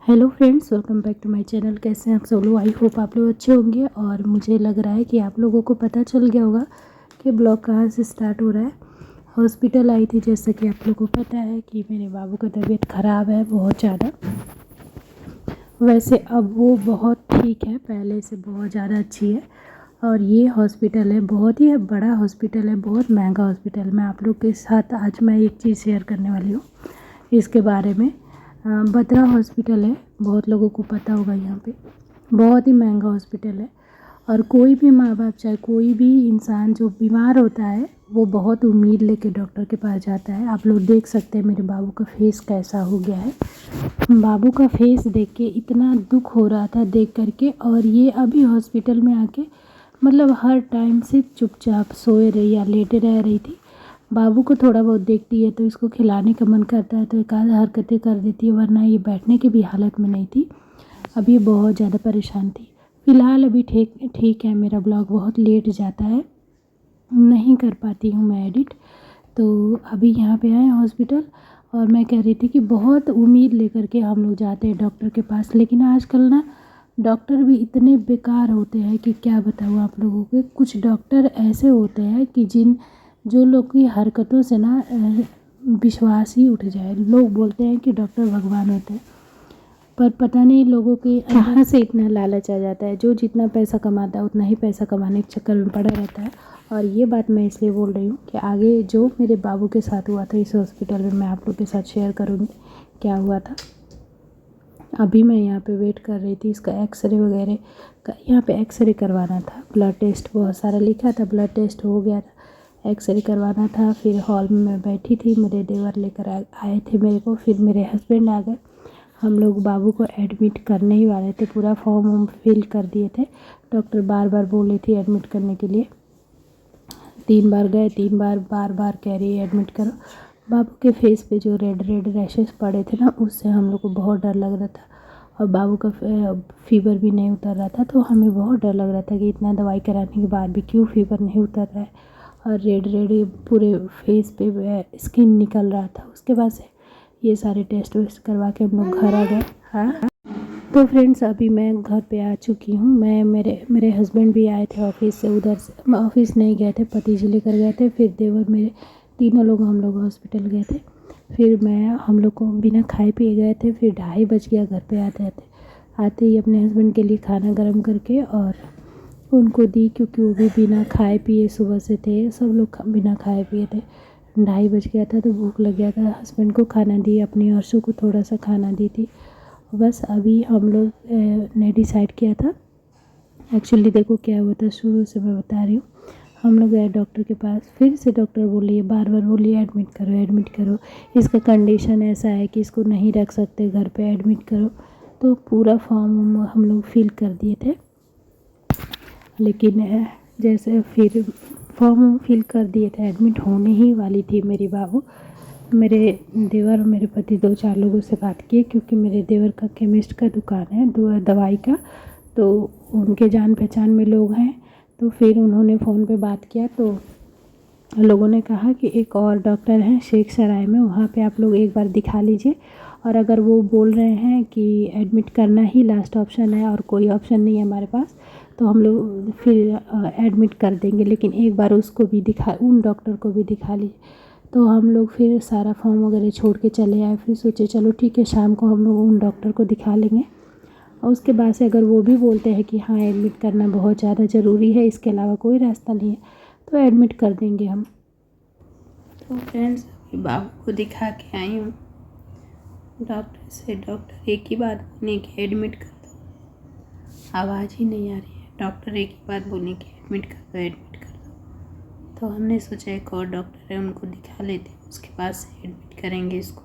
Hello friends, welcome back to my channel. कैसे हैं आप सब लोग? आई होप आप लोग अच्छे होंगे। और मुझे लग रहा है कि आप लोगों को पता चल गया होगा कि ब्लॉग कहाँ से स्टार्ट हो रहा है। हॉस्पिटल आई थी, जैसे कि आप लोगों को पता है कि मेरे बाबू का तबीयत ख़राब है बहुत ज़्यादा। वैसे अब वो बहुत ठीक है, पहले से बहुत ज़्यादा अच्छी है। और ये हॉस्पिटल है, बहुत ही बड़ा हॉस्पिटल है, बहुत महंगा हॉस्पिटल। मैं आप लोग के साथ आज मैं एक चीज़ शेयर करने वाली हूँ इसके बारे में। बत्रा हॉस्पिटल है, बहुत लोगों को पता होगा। यहाँ पे बहुत ही महंगा हॉस्पिटल है। और कोई भी माँ बाप, चाहे कोई भी इंसान जो बीमार होता है, वो बहुत उम्मीद लेके डॉक्टर के पास जाता है। आप लोग देख सकते हैं मेरे बाबू का फेस कैसा हो गया है। बाबू का फेस देख के इतना दुख हो रहा था देख करके। और ये अभी हॉस्पिटल में आके मतलब हर टाइम से चुपचाप सोए रही या लेटे रह रही थी। बाबू को थोड़ा बहुत देखती है तो इसको खिलाने का मन करता है तो एक आध हरकतें कर देती है, वरना ये बैठने की भी हालत में नहीं थी। अभी बहुत ज़्यादा परेशान थी। फ़िलहाल अभी ठीक ठीक है। मेरा ब्लॉग बहुत लेट जाता है, नहीं कर पाती हूँ मैं एडिट। तो अभी यहाँ पे आए हॉस्पिटल और मैं कह रही थी कि बहुत उम्मीद लेकर के हम लोग जाते हैं डॉक्टर के पास, लेकिन आजकल ना डॉक्टर भी इतने बेकार होते हैं कि क्या बताऊँ आप लोगों को। कुछ डॉक्टर ऐसे होते हैं कि जो लोग की हरकतों से ना विश्वास ही उठ जाए। लोग बोलते हैं कि डॉक्टर भगवान होते हैं, पर पता नहीं लोगों के कहाँ से इतना लालच आ जाता है। जो जितना पैसा कमाता है उतना ही पैसा कमाने के चक्कर में पड़ा रहता है। और ये बात मैं इसलिए बोल रही हूँ कि आगे जो मेरे बाबू के साथ हुआ था इस हॉस्पिटल में, मैं आप लोग के साथ शेयर करूँगी क्या हुआ था। अभी मैं यहाँ पे वेट कर रही थी इसका एक्सरे वगैरह का। यहाँ पे एक्सरे करवाना था, ब्लड टेस्ट बहुत सारा लिखा था, ब्लड टेस्ट हो गया था, एक्सरे करवाना था। फिर हॉल में मैं बैठी थी, मेरे देवर लेकर आए थे मेरे को, फिर मेरे हस्बैंड आ गए। हम लोग बाबू को एडमिट करने ही वाले थे, पूरा फॉर्म हम फिल कर दिए थे। डॉक्टर बार बार बोल रही थी एडमिट करने के लिए। 3 बार गए, 3 बार बार बार कह रही है एडमिट करो। बाबू के फेस पे जो रेड रेड रैशेस पड़े थे ना, उससे हम लोग को बहुत डर लग रहा था। और बाबू का फीवर भी नहीं उतर रहा था, तो हमें बहुत डर लग रहा था कि इतना दवाई कराने के बाद भी क्यों फीवर नहीं उतर रहा है। और रेड रेड पूरे फेस पे स्किन निकल रहा था। उसके बाद से ये सारे टेस्ट वेस्ट करवा के हम लोग घर आ गए। हाँ, तो फ्रेंड्स अभी मैं घर पे आ चुकी हूँ। मैं मेरे हस्बैंड भी आए थे ऑफिस से, उधर से ऑफिस नहीं गए थे, पतीजी लेकर गए थे। फिर देवर मेरे, तीनों लोग हम लोग हॉस्पिटल गए थे। फिर हम लोग को बिना खाए पिए गए थे। फिर 2:30 बज गया घर पे आते ही अपने हस्बैंड के लिए खाना गर्म करके और उनको दी, क्योंकि वो भी बिना खाए पिए सुबह से थे। सब लोग बिना खाए पिए थे। 2:30 बज गया था तो भूख लग गया था। हस्बैंड को खाना दी, अपनी अर्शु को थोड़ा सा खाना दी थी। बस अभी हम लोग ने डिसाइड किया था। एक्चुअली देखो क्या हुआ था, शुरू से मैं बता रही हूँ। हम लोग गए डॉक्टर के पास, फिर से डॉक्टर बोलिए, बार बार बोलिए एडमिट करो एडमिट करो, इसका कंडीशन ऐसा है कि इसको नहीं रख सकते घर पे, एडमिट करो। तो पूरा फॉर्म हम लोग फिल कर दिए थे, लेकिन जैसे फिर फॉर्म फिल कर दिए थे, एडमिट होने ही वाली थी मेरी बाबू। मेरे देवर और मेरे पति 2-4 लोगों से बात किए, क्योंकि मेरे देवर का केमिस्ट का दुकान है दवाई का, तो उनके जान पहचान में लोग हैं। तो फिर उन्होंने फ़ोन पे बात किया तो लोगों ने कहा कि एक और डॉक्टर हैं शेख सराय में, वहाँ पे आप लोग एक बार दिखा लीजिए। और अगर वो बोल रहे हैं कि एडमिट करना ही लास्ट ऑप्शन है और कोई ऑप्शन नहीं है हमारे पास, तो हम लोग फिर एडमिट कर देंगे, लेकिन एक बार उसको भी उन डॉक्टर को भी दिखा लीजिए। तो हम लोग फिर सारा फॉर्म वगैरह छोड़ के चले आए। फिर सोचे चलो ठीक है, शाम को हम लोग उन डॉक्टर को दिखा लेंगे। और उसके बाद से अगर वो भी बोलते हैं कि हाँ एडमिट करना बहुत ज़्यादा ज़रूरी है, इसके अलावा कोई रास्ता नहीं है, तो एडमिट कर देंगे हम। तो फ्रेंड्स अभी बाबू को दिखा के आई हूँ डॉक्टर से। डॉक्टर एक ही बात बोले कि एडमिट कर दो। आवाज़ ही नहीं आ रही है। डॉक्टर एक ही बात बोले कि एडमिट कर दो एडमिट कर दो। तो हमने सोचा एक और डॉक्टर है उनको दिखा लेते हैं, उसके बाद से एडमिट करेंगे इसको।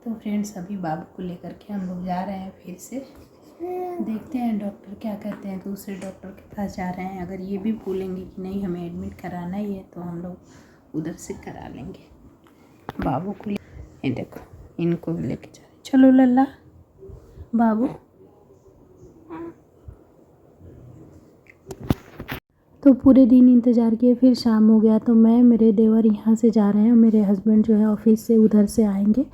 तो फ्रेंड्स अभी बाबू को लेकर के हम लोग जा रहे हैं, फिर से देखते हैं डॉक्टर क्या कहते हैं। दूसरे डॉक्टर के पास जा रहे हैं। अगर ये भी बोलेंगे कि नहीं हमें एडमिट कराना ही है, तो हम लोग उधर से करा लेंगे। बाबू को ये देखो, इनको भी लेके जा रहे। चलो लल्ला बाबू। तो पूरे दिन इंतज़ार किए, फिर शाम हो गया तो मैं मेरे देवर यहाँ से जा रहे हैं, मेरे हस्बैंड जो है ऑफिस से उधर से आएंगे।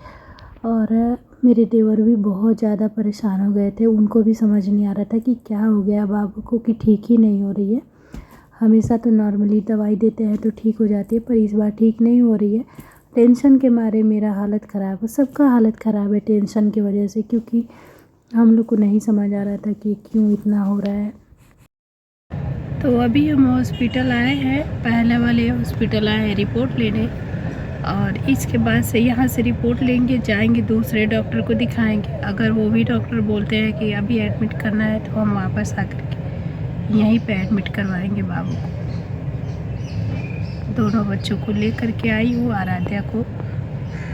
और मेरे देवर भी बहुत ज़्यादा परेशान हो गए थे, उनको भी समझ नहीं आ रहा था कि क्या हो गया बाबू को कि ठीक ही नहीं हो रही है। हमेशा तो नॉर्मली दवाई देते हैं तो ठीक हो जाती है, पर इस बार ठीक नहीं हो रही है। टेंशन के मारे मेरा हालत ख़राब है, सबका हालत ख़राब है टेंशन की वजह से, क्योंकि हम लोग को नहीं समझ आ रहा था कि क्यों इतना हो रहा है। तो अभी हम हॉस्पिटल आए हैं, पहले वाले हॉस्पिटल आए हैं रिपोर्ट लेने, और इसके बाद से यहाँ से रिपोर्ट लेंगे, जाएंगे दूसरे डॉक्टर को दिखाएंगे। अगर वो भी डॉक्टर बोलते हैं कि अभी एडमिट करना है तो हम वापस आकर के यहीं पे एडमिट करवाएंगे बाबू को। दोनों बच्चों को लेकर के आई हूँ, आराध्या को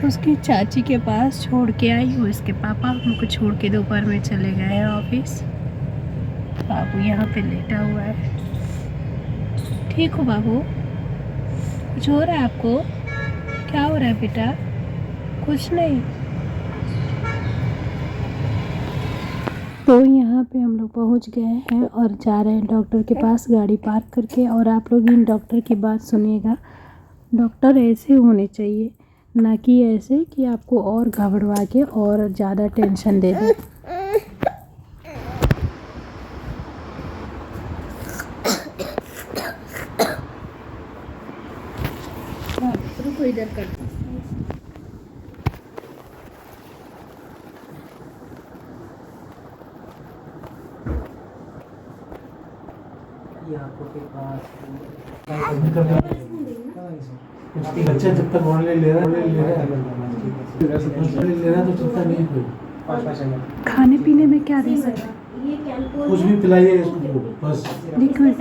उसकी चाची के पास छोड़ के आई हूँ, इसके पापा उनको छोड़ के दोपहर में चले गए हैं ऑफिस। बाबू यहाँ पे लेटा हुआ है। ठीक हो बाबू? कुछ हो रहा है आपको? क्या हो रहा है बेटा? कुछ नहीं। तो यहाँ पे हम लोग पहुँच गए हैं और जा रहे हैं डॉक्टर के पास गाड़ी पार्क करके। और आप लोग इन डॉक्टर की बात सुनिएगा, डॉक्टर ऐसे होने चाहिए, ना कि ऐसे कि आपको और घबरवा के और ज़्यादा टेंशन दे दे। रुको इधर कर। बच्चा जब तक ऑनलाइन ले रहा है तो चिंता नहीं कोई। खाने पीने में क्या दे सकते? कुछ भी पिलाइए इसको, बस लिक्विड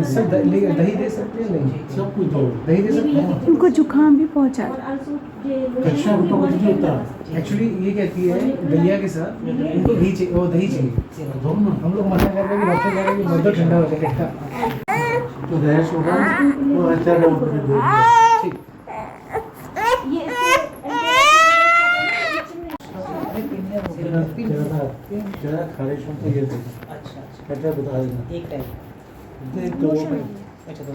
सब दही दे सकते हैं, नहीं सब कुछ दो। दही दे सकते हैं। उनको जुकाम भी पहुंचा। कक्षा रुपये कुछ नहीं होता। एक्चुअली ये कहती है दलिया के साथ उनको घी चाहिए, वो दही चाहिए। दो ना, हम लोग मना कर रहे हैं कि डॉक्टर कह रहे हैं कि मर्द ठंडा हो जाएगा। तो गैस होगा वो अच्छा रहेगा। ठीक। जरा खारिश होता है ये देखो। अच्छा अच्छा, क्या बता देना एक टाइम देख दो। अच्छा दो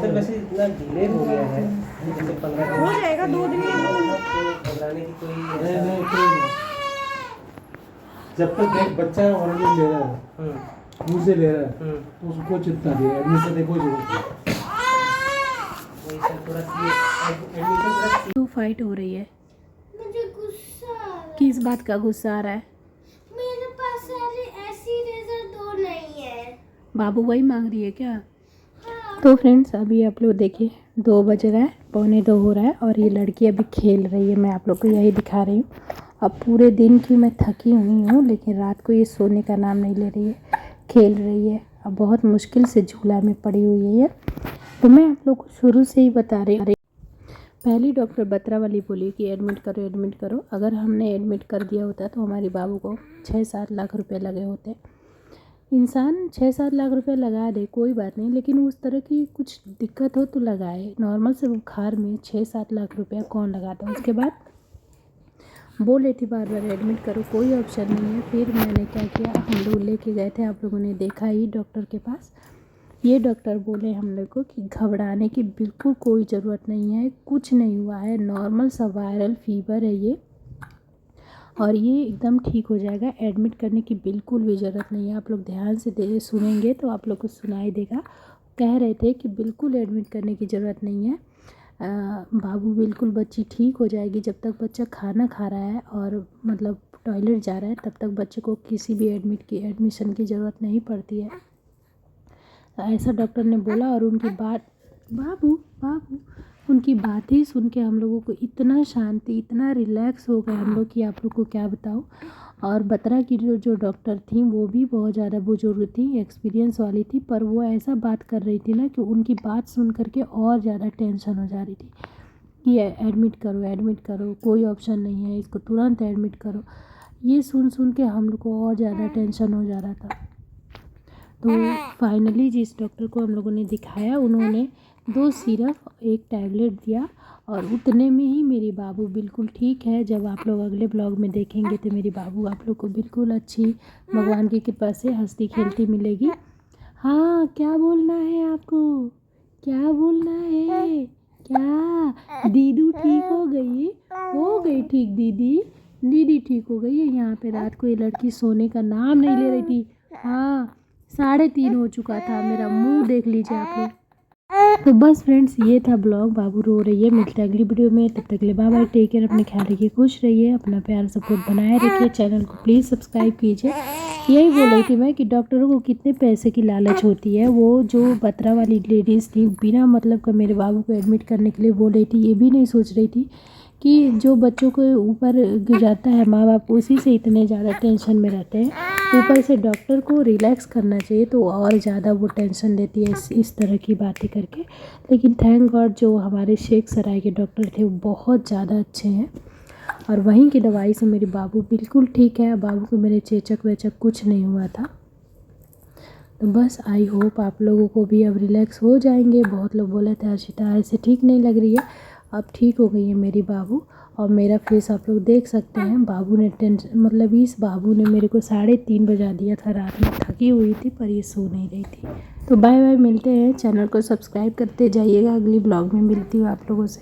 सर, वैसे इतना डिले हो गया है, जैसे 15 दिन हो जाएगा, 2 दिन घबराने की कोई नहीं नहीं कोई नहीं। जब तक एक बच्चा ऑनलाइन ले रहा है, मुँह से ले रहा है, तो उसको चिंता नहीं है, एडमिशन देखो जरूरत है। वही सर, थोड़ा सी एडमिशन तो फाइट हो रही है। मुझे गुस्सा आ रहा है। किस बात का गुस्सा आ रहा है? मेरे पास सारे ऐसी रेजर 2 नहीं है। बाबू वही मांग रही है क्या? हाँ। तो फ्रेंड्स अभी आप लोग देखिए 2 बज रहा है, 2:45 हो रहा है, और ये लड़की अभी खेल रही है। मैं आप लोग को यही दिखा रही हूँ। अब पूरे दिन की मैं थकी हुई हूँ, लेकिन रात को ये सोने का नाम नहीं ले रही है, खेल रही है। अब बहुत मुश्किल से झूला में पड़ी हुई है ये। तो मैं आप लोग को शुरू से ही बता रही हूँ। पहली डॉक्टर बत्रा वाली बोली कि एडमिट करो एडमिट करो। अगर हमने एडमिट कर दिया होता तो हमारे बाबू को 6-7 लाख रुपए लगे होते। इंसान 6-7 लाख रुपए लगा दे कोई बात नहीं, लेकिन उस तरह की कुछ दिक्कत हो तो लगाए। नॉर्मल से बुखार में 6-7 लाख रुपया कौन लगाता है? उसके बाद बोल रही थी बार बार एडमिट करो, कोई ऑप्शन नहीं है। फिर मैंने क्या किया, हम लोग लेके गए थे, आप लोगों ने देखा ही डॉक्टर के पास। ये डॉक्टर बोले हम लोग को कि घबराने की बिल्कुल कोई ज़रूरत नहीं है, कुछ नहीं हुआ है, नॉर्मल सा वायरल फीवर है ये, और ये एकदम ठीक हो जाएगा। एडमिट करने की बिल्कुल भी ज़रूरत नहीं है। आप लोग ध्यान से सुनेंगे तो आप लोग को सुनाई देगा। कह रहे थे कि बिल्कुल एडमिट करने की ज़रूरत नहीं है, बाबू बिल्कुल, बच्ची ठीक हो जाएगी। जब तक बच्चा खाना खा रहा है और मतलब टॉयलेट जा रहा है तब तक बच्चे को किसी भी एडमिशन की ज़रूरत नहीं पड़ती है, ऐसा डॉक्टर ने बोला। और उनकी बात बाबू उनकी बात ही सुन के हम लोगों को इतना शांति, इतना रिलैक्स हो गया हम लोग कि आप लोग को क्या बताऊँ। और बत्रा की जो डॉक्टर थी वो भी बहुत ज़्यादा बुजुर्ग थी, एक्सपीरियंस वाली थी, पर वो ऐसा बात कर रही थी ना कि उनकी बात सुन करके और ज़्यादा टेंशन हो जा रही थी कि एडमिट करो, कोई ऑप्शन नहीं है, इसको तुरंत एडमिट करो। ये सुन के हम लोग को और ज़्यादा टेंशन हो जा रहा था। तो फाइनली जिस डॉक्टर को हम लोगों ने दिखाया, उन्होंने 2 सिरप 1 टैबलेट दिया, और उतने में ही मेरी बाबू बिल्कुल ठीक है। जब आप लोग अगले ब्लॉग में देखेंगे तो मेरी बाबू आप लोग को बिल्कुल अच्छी, भगवान की कृपा से हंसती खेलती मिलेगी। हाँ, क्या बोलना है आपको? क्या बोलना है? क्या दीदू ठीक हो गई? हो गई ठीक दीदी? दीदी ठीक हो गई है। यहाँ पे रात को ये लड़की सोने का नाम नहीं ले रही थी। हाँ, 3:30 हो चुका था। मेरा मुंह देख लीजिए आप लोग। तो बस फ्रेंड्स, ये था ब्लॉग। बाबू रो रही है। मिलते हैं अगली वीडियो में। तब तक के लिए बाय बाय, टेक केयर, अपने ख्याल रखिए, खुश रहिए, अपना प्यार सपोर्ट बनाए रखिए। चैनल को प्लीज़ सब्सक्राइब कीजिए। यही बोल रही थी मैं कि डॉक्टरों को कितने पैसे की लालच होती है। वो जो बत्रा वाली लेडीज़ थी, बिना मतलब का मेरे बाबू को एडमिट करने के लिए बोल रही थी। ये भी नहीं सोच रही थी कि जो बच्चों के ऊपर गुजरता है माँ बाप, उसी से इतने ज़्यादा टेंशन में रहते हैं। ऊपर से डॉक्टर को रिलैक्स करना चाहिए तो और ज़्यादा वो टेंशन देती है इस तरह की बातें करके। लेकिन थैंक गॉड जो हमारे शेख सराय के डॉक्टर थे वो बहुत ज़्यादा अच्छे हैं, और वहीं की दवाई से मेरे बाबू बिल्कुल ठीक है। बाबू को मेरे चेचक वेचक कुछ नहीं हुआ था। तो बस आई होप आप लोगों को भी अब रिलैक्स हो जाएंगे। बहुत लोग बोले थे अर्शिता ऐसे ठीक नहीं लग रही है, अब ठीक हो गई है मेरी बाबू। और मेरा फेस आप लोग देख सकते हैं। बाबू ने मतलब इस बाबू ने मेरे को 3:30 बजा दिया था रात में। थकी हुई थी पर ये सो नहीं रही थी। तो बाय बाय, मिलते हैं। चैनल को सब्सक्राइब करते जाइएगा। अगली ब्लॉग में मिलती हूँ आप लोगों से।